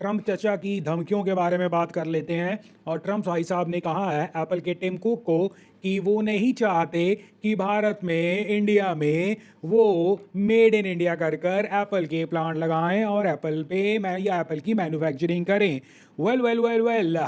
Trump चचा की धमकियों के बारे में बात कर लेते हैं। और ट्रम्प भाई साहब ने कहा है एप्पल के टिम कुक को कि वो नहीं चाहते कि भारत में, इंडिया में वो मेड इन इंडिया कर कर एप्पल के प्लांट लगाएं और एप्पल पे या एप्पल की मैन्युफैक्चरिंग करें। वेल वेल वेल वेल,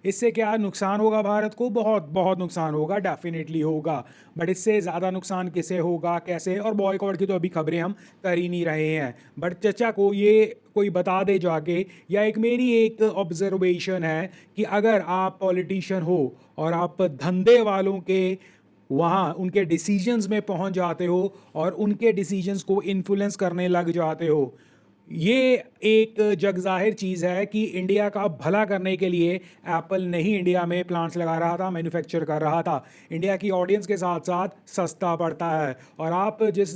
इससे क्या नुकसान होगा भारत को? बहुत बहुत नुकसान होगा, डेफिनेटली होगा। बट इससे ज़्यादा नुकसान किसे होगा, कैसे? और बॉयकॉट की तो अभी खबरें हम कर ही नहीं रहे हैं। बट चचा को ये कोई बता दे जाके, या एक मेरी एक ऑब्जर्वेशन है कि अगर आप पॉलिटिशियन हो और आप धंधे वालों के वहाँ उनके डिसीजंस में पहुँच जाते हो और उनके डिसीजंस को इन्फ्लुएंस करने लग जाते हो, ये एक जग जाहिर चीज़ है कि इंडिया का भला करने के लिए एप्पल नहीं इंडिया में प्लांट्स लगा रहा था, मैन्युफैक्चर कर रहा था। इंडिया की ऑडियंस के साथ साथ सस्ता पड़ता है। और आप जिस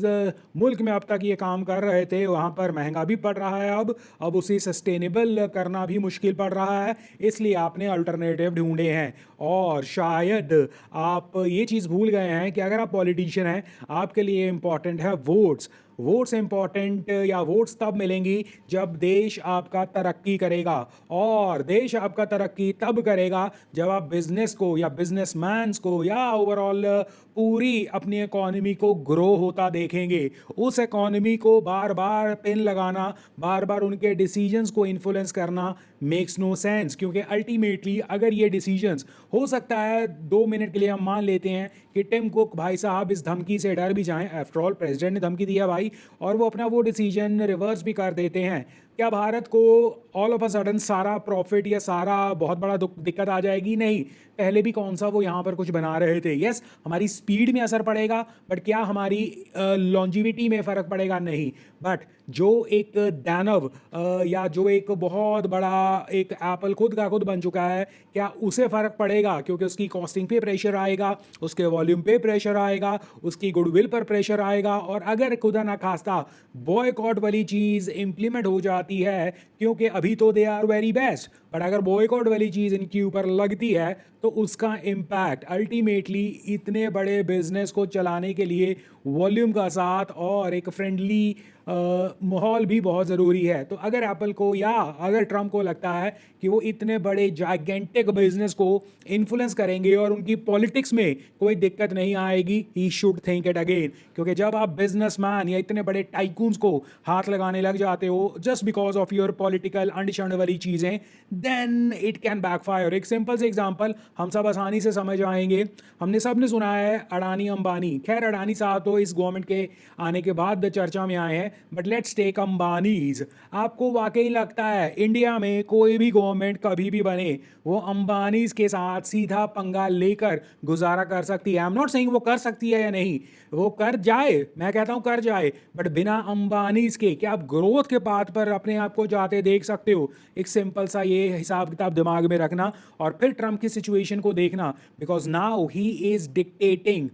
मुल्क में अब तक ये काम कर रहे थे वहाँ पर महंगा भी पड़ रहा है। अब उसे सस्टेनेबल करना भी मुश्किल पड़ रहा है, इसलिए आपने अल्टरनेटिव ढूंढे हैं। और शायद आप ये चीज़ भूल गए हैं कि अगर आप पॉलिटिशियन हैं, आपके लिए इम्पॉर्टेंट है वोट्स। वोट्स इंपॉर्टेंट या वोट्स तब मिलेंगी जब देश आपका तरक्की करेगा। और देश आपका तरक्की तब करेगा जब आप बिजनेस को या बिजनेसमैन्स को या ओवरऑल पूरी अपनी इकोनॉमी को ग्रो होता देखेंगे। उस इकोनॉमी को बार बार पिन लगाना, बार बार उनके डिसीजंस को इन्फ्लुएंस करना मेक्स नो सेंस। क्योंकि अल्टीमेटली अगर ये डिसीजंस, हो सकता है 2 मिनट के लिए हम मान लेते हैं कि टिम कुक भाई साहब इस धमकी से डर भी जाएं, आफ्टर ऑल प्रेसिडेंट ने धमकी दिया भाई, और वो अपना वो डिसीजन रिवर्स भी कर देते हैं, क्या भारत को ऑल ऑफ अ सडन सारा प्रॉफिट या सारा बहुत बड़ा दिक्कत आ जाएगी? नहीं। पहले भी कौन सा वो यहाँ पर कुछ बना रहे थे। यस, हमारी स्पीड में असर पड़ेगा, बट क्या हमारी लॉन्जिविटी में फ़र्क पड़ेगा? नहीं। बट जो एक दानव या जो एक बहुत बड़ा एक एप्पल खुद का खुद बन चुका है, क्या उसे फ़र्क पड़ेगा? क्योंकि उसकी कॉस्टिंग पे प्रेशर आएगा, उसके वॉल्यूम पे प्रेशर आएगा, उसकी गुडविल पर प्रेशर आएगा। और अगर खुदा ना खास्ता बॉयकॉट वाली चीज़ इंप्लीमेंट हो जाती है, क्योंकि अभी तो they are very best, but अगर बॉयकॉट वाली चीज़ इनके ऊपर लगती है तो उसका इम्पैक्ट अल्टीमेटली इतने बड़े बिजनेस को चलाने के लिए वॉल्यूम का साथ और एक फ्रेंडली माहौल भी बहुत ज़रूरी है। तो अगर एप्पल को या अगर ट्रम्प को लगता है कि वो इतने बड़े जाइगेंटिक बिजनेस को इन्फ्लुएंस करेंगे और उनकी पॉलिटिक्स में कोई दिक्कत नहीं आएगी, he should think it again. क्योंकि जब आप बिजनेसमैन या इतने बड़े टाइकून्स को हाथ लगाने लग जाते हो just because of your political अंडशंड वाली चीज़ें, देन इट कैन बैकफायर। एक सिंपल से एग्जांपल हम सब आसानी से समझ आएंगे। हमने सब ने सुना है अडानी अंबानी। खैर अडानी साहब तो इस गवर्नमेंट के आने के बाद चर्चा में आए हैं, बट लेट्स टेक अंबानीज। आपको वाकई लगता है इंडिया में कोई भी गवर्नमेंट कभी भी बने वो अंबानीज के साथ सीधा पंगा लेकर गुजारा कर सकती है? आई एम नॉट सेइंग वो कर सकती है या नहीं, वो कर जाए, मैं कहता हूं कर जाए, बट बिना अंबानीज के क्या आप ग्रोथ के पाथ पर अपने आप को जाते देख सकते हो? एक सिंपल सा ये हिसाब किताब दिमाग में रखना और फिर ट्रम्प की सिचुएशन को देखना, because now he is dictating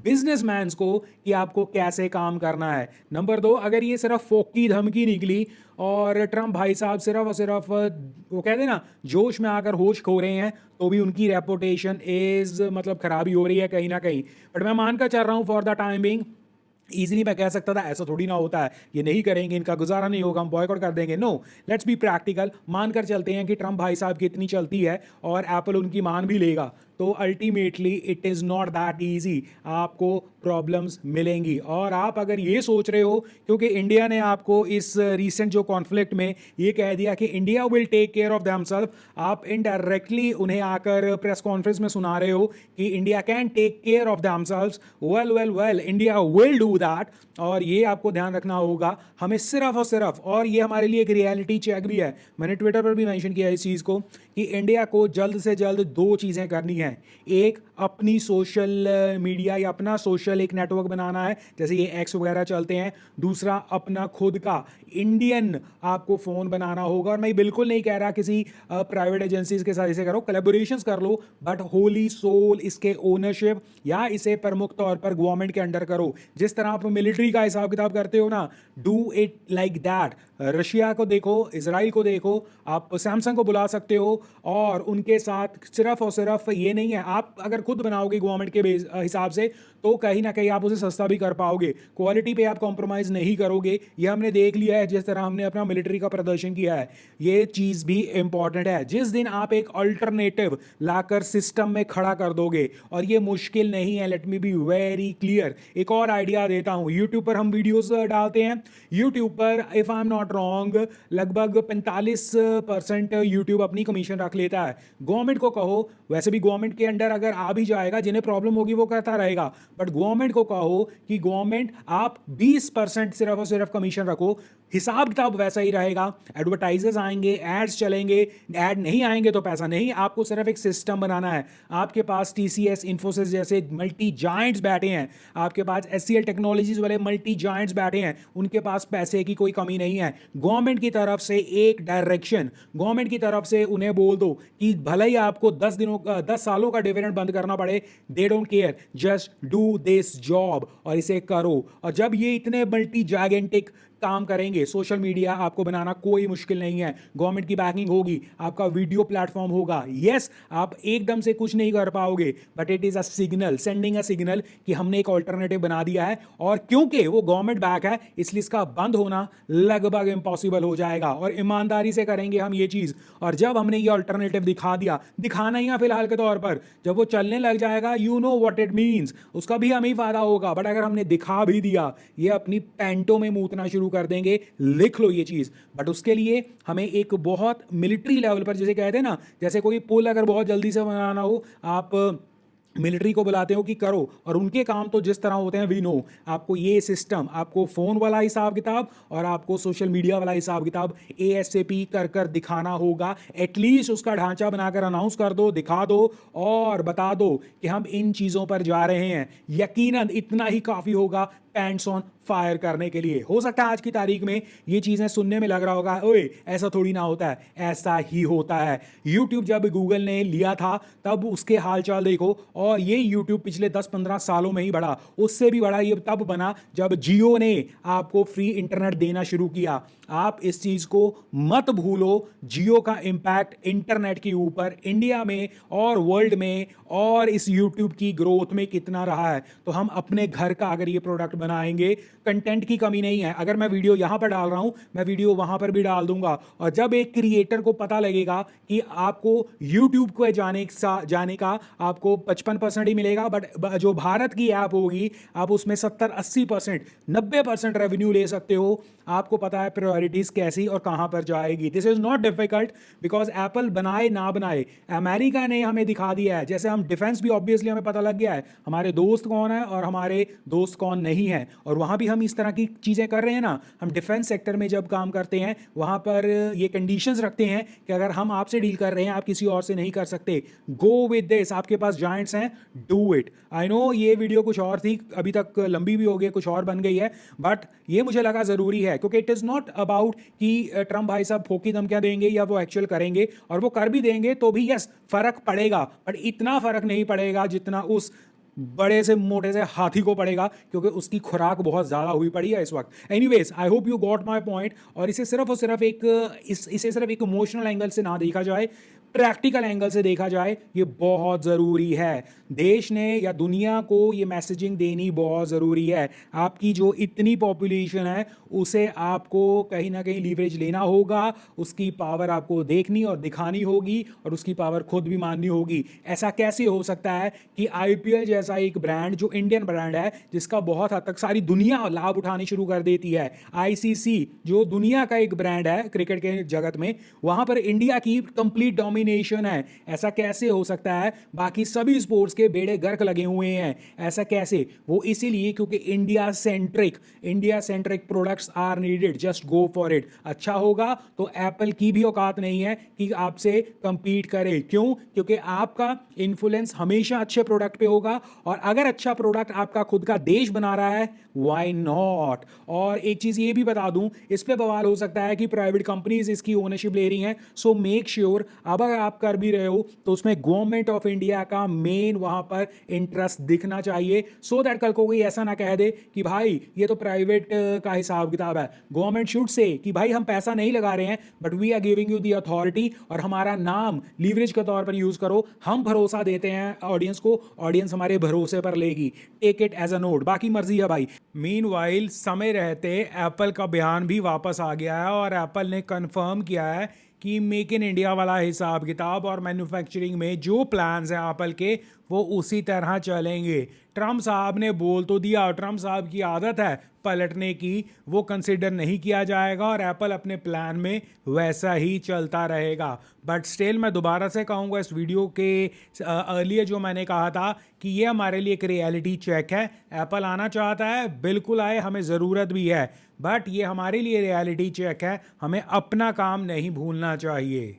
businessman को कि आपको कैसे काम करना है। नंबर 2, अगर ये सिर्फ फोकी धमकी निकली और ट्रम्प भाई साहब सिर्फ और सिर्फ वो कहते हैं ना जोश में आकर होश खो रहे हैं, तो भी उनकी रेपुटेशन इज मतलब खराबी हो रही है कहीं ना कहीं। बट मैं मानकर चल रहा हूँ फॉर द टाइमिंग, इजीली मैं कह सकता था ऐसा थोड़ी ना होता है, ये नहीं करेंगे, इनका गुजारा नहीं होगा, हम बॉयकॉट कर देंगे। No, let's be practical. मानकर चलते हैं कि ट्रम्प भाई साहब की इतनी चलती है और एप्पल उनकी मान भी लेगा, तो ultimately it is not that easy, आपको प्रॉब्लम्स मिलेंगी। और आप अगर ये सोच रहे हो क्योंकि इंडिया ने आपको इस रीसेंट जो कॉन्फ्लिक्ट में ये कह दिया कि India will take care of themself, आप इनडायरेक्टली उन्हें आकर प्रेस कॉन्फ्रेंस में सुना रहे हो कि India can take care of themselves. Well well well, India will do that. और ये आपको ध्यान रखना होगा, हमें सिर्फ और सिर्फ, और ये हमारे लिए एक रियलिटी चेक भी है, मैंने ट्विटर पर भी मेंशन किया इस चीज़ को, कि इंडिया को जल्द से जल्द 2 चीज़ें करनी है। एक, अपनी सोशल मीडिया या अपना सोशल एक नेटवर्क बनाना है, जैसे ये एक्स वगैरह चलते हैं। दूसरा, अपना खुद का इंडियन आपको फ़ोन बनाना होगा। और मैं बिल्कुल नहीं कह रहा किसी प्राइवेट एजेंसीज के साथ इसे करो, कोलैबोरेशंस कर लो, बट होली सोल इसके ओनरशिप या इसे प्रमुख तौर पर गवर्नमेंट के अंडर करो। जिस तरह आप मिलिट्री का हिसाब किताब करते हो ना, do it like that. Russia को देखो, इसराइल को देखो, आप सैमसंग को बुला सकते हो और उनके साथ सिर्फ और सिर्फ ये नहीं है, आप अगर खुद बनाओगे गवर्नमेंट के हिसाब से तो कहीं ना कहीं आप उसे सस्ता भी कर पाओगे, क्वालिटी पे आप कॉम्प्रोमाइज नहीं करोगे। ये हमने देख लिया है जिस तरह हमने अपना मिलिट्री का प्रदर्शन किया है। ये चीज भी इंपॉर्टेंट है। जिस दिन आप एक अल्टरनेटिव लाकर सिस्टम में खड़ा कर दोगे, और ये मुश्किल नहीं है, let me be very clear. एक और आइडिया देता हूं, यूट्यूब पर हम वीडियोस डालते हैं। यूट्यूब पर if I am not wrong लगभग 45% यूट्यूब अपनी कमीशन रख लेता है। गवर्नमेंट को कहो, वैसे भी गवर्नमेंट के अंडर अगर आ भी जाएगा, जिन्हें प्रॉब्लम होगी वो करता रहेगा, बट गवर्नमेंट को कहो कि गवर्नमेंट आप 20% सिर्फ और सिर्फ कमीशन रखो, हिसाब किताब वैसा ही रहेगा। एडवर्टाइजर्स आएंगे, एड्स चलेंगे, एड नहीं आएंगे तो पैसा नहीं। आपको सिर्फ एक सिस्टम बनाना है। आपके पास टीसीएस, इन्फोसिस जैसे मल्टी जायंट्स बैठे हैं, आपके पास एचसीएल टेक्नोलॉजीज वाले मल्टी जायंट्स बैठे हैं, उनके पास पैसे की कोई कमी नहीं है। गवर्नमेंट की तरफ से एक डायरेक्शन, गवर्नमेंट की तरफ से उन्हें बोल दो कि भले ही आपको 10 सालों का डिविडेंड बंद करना पड़े, they don't care, just do this job, और इसे करो। और जब ये इतने मल्टी जायंटिक काम करेंगे, सोशल मीडिया आपको बनाना कोई मुश्किल नहीं है। गवर्नमेंट की बैकिंग होगी, आपका वीडियो प्लेटफॉर्म होगा। यस, आप एकदम से कुछ नहीं कर पाओगे, but it is a signal, sending a signal कि हमने एक ऑल्टरनेटिव बना दिया है। और क्योंकि वो गवर्नमेंट बैक है, इसलिए इसका बंद होना लगभग इम्पॉसिबल हो जाएगा। और ईमानदारी से करेंगे हम ये चीज। और जब हमने ये ऑल्टरनेटिव दिखा दिया, दिखाना ही है फिलहाल के तौर पर, जब वो चलने लग जाएगा, you know what it means, उसका भी हमें फायदा होगा। बट अगर हमने दिखा भी दिया, ये अपनी पैंटों में मूतना शुरू कर देंगे। लिख लो ये चीज। बट उसके लिए हमें एक बहुत मिलिट्री लेवल पर, जैसे कहते हैं ना, जैसे कोई पुल अगर बहुत जल्दी से बनाना हो, आप मिलिट्री को बुलाते हो कि करो, और उनके काम तो जिस तरह होते हैं वी नो। आपको ये सिस्टम, आपको फोन वाला हिसाब किताब और आपको सोशल मीडिया वाला हिसाब किताब एएसएपी कर कर दिखाना होगा। एटलीस्ट उसका ढांचा बनाकर अनाउंस कर दो, दिखा दो और बता दो कि हम इन चीजों पर जा रहे हैं। यकीनन इतना ही काफी होगा पैंट्स ऑन फायर करने के लिए। हो सकता है आज की तारीख में ये चीजें सुनने में लग रहा होगा, ओए ऐसा थोड़ी ना होता है, ऐसा ही होता है। यूट्यूब जब गूगल ने लिया था तब उसके हालचाल देखो, और ये यूट्यूब पिछले 10-15 सालों में ही बढ़ा। उससे भी बड़ा ये तब बना जब जियो ने आपको फ्री इंटरनेट देना शुरू किया। आप इस चीज को मत भूलो, जियो का इंपैक्ट इंटरनेट के ऊपर इंडिया में और वर्ल्ड में और इस यूट्यूब की ग्रोथ में कितना रहा है। तो हम अपने घर का अगर ये प्रोडक्ट बनाएंगे, कंटेंट की कमी नहीं है। अगर मैं वीडियो यहां पर डाल रहा हूं, मैं वीडियो वहां पर भी डाल दूंगा। और जब एक क्रिएटर को पता लगेगा कि आपको यूट्यूब को जाने का आपको 55% ही मिलेगा, बट जो भारत की ऐप होगी आप उसमें 70-80%, 90% रेवेन्यू ले सकते हो। आपको पता है प्रायोरिटीज कैसी और कहां पर जाएगी। This is not difficult, because Apple बनाए ना बनाए, अमेरिका ने हमें दिखा दिया है। जैसे हम डिफेंस भी ऑब्वियसली हमें पता लग गया है हमारे दोस्त कौन है और हमारे दोस्त कौन नहीं है, और वहां भी हम इस तरह की चीजें कर रहे हैं ना। हम डिफेंस सेक्टर में जब काम करते हैं, वहां पर ये कंडीशंस रखते हैं कि अगर हम आपसे डील कर रहे हैं, आप किसी और से नहीं कर सकते। गो विद दिस, आपके पास जायंट्स हैं, डू इट। आई नो ये वीडियो कुछ और थी, अभी तक लंबी भी हो गई, कुछ और बन गई है, बट ये मुझे लगा जरूरी है, क्योंकि इट इज नॉट अबाउट कि ट्रम्प भाई साहब फोकी धमकियां देंगे या वो एक्चुअल करेंगे, और वो कर भी देंगे तो भी यस फर्क पड़ेगा, बट इतना फर्क नहीं पड़ेगा जितना उस बड़े से मोटे से हाथी को पड़ेगा, क्योंकि उसकी खुराक बहुत ज्यादा हुई पड़ी है इस वक्त। Anyways, I hope you got my point. और इसे सिर्फ और सिर्फ इसे सिर्फ एक इमोशनल एंगल से ना देखा जाए, प्रैक्टिकल एंगल से देखा जाए, ये बहुत ज़रूरी है। देश ने या दुनिया को ये मैसेजिंग देनी बहुत ज़रूरी है। आपकी जो इतनी पॉपुलेशन है उसे आपको कहीं ना कहीं लीवरेज लेना होगा, उसकी पावर आपको देखनी और दिखानी होगी, और उसकी पावर खुद भी माननी होगी। ऐसा कैसे हो सकता है कि आईपीएल जैसा एक ब्रांड, जो इंडियन ब्रांड है, जिसका बहुत हद तक सारी दुनिया लाभ उठानी शुरू कर देती है, आईसीसी जो दुनिया का एक ब्रांड है क्रिकेट के जगत में, वहां पर इंडिया की कंप्लीट डोमिनेशन है। ऐसा कैसे हो सकता है? बाकी सभी स्पोर्ट्स के बेड़े गर्क लगे हुए हैं। ऐसा कैसे? वो इसीलिए क्योंकि India centric products are needed, just go for it. अच्छा होगा तो एप्पल की भी औकात नहीं है कि आपसे कंपीट करे। क्यों? क्योंकि आपका इन्फ्लुएंस हमेशा अच्छे प्रोडक्ट पे होगा, और अगर अच्छा प्रोडक्ट आपका खुद का देश बना रहा है, व्हाई नॉट। और एक चीज ये भी बता दूं, इस पे बवाल हो सकता है कि प्राइवेट कंपनीज इसकी ओनरशिप ले रही हैं, सो मेक श्योर अब अगर आप कर भी रहे हो तो उसमें गवर्नमेंट ऑफ इंडिया का मेन वहां पर इंटरेस्ट दिखना चाहिए, सो दैट कल को कोई ऐसा ना कह दे कि भाई ये तो प्राइवेट का हिसाब किताब है। गवर्नमेंट शुड से कि भाई हम पैसा नहीं लगा रहे हैं but we are giving you the authority, और हमारा नाम लीवरेज के तौर पर यूज करो, हम भरोसा देते हैं ऑडियंस को, ऑडियंस हमारे भरोसे पर लेगी, take it as a note, बाकी मर्जी है भाई। मीनवाइल समय रहते एप्पल का बयान भी वापस आ गया है और एप्पल ने कंफर्म किया है कि मेक इन इंडिया वाला हिसाब किताब और मैन्युफैक्चरिंग में जो प्लान्स हैं एप्पल के वो उसी तरह चलेंगे। ट्रम्प साहब ने बोल तो दिया, और ट्रम्प साहब की आदत है पलटने की, वो कंसिडर नहीं किया जाएगा और एप्पल अपने प्लान में वैसा ही चलता रहेगा। बट स्टिल मैं दोबारा से कहूँगा इस वीडियो के अर्लियर जो मैंने कहा था कि ये हमारे लिए एक रियलिटी चेक है। एप्पल आना चाहता है, बिल्कुल आए, हमें ज़रूरत भी है, बट ये हमारे लिए रियलिटी चेक है, हमें अपना काम नहीं भूलना चाहिए।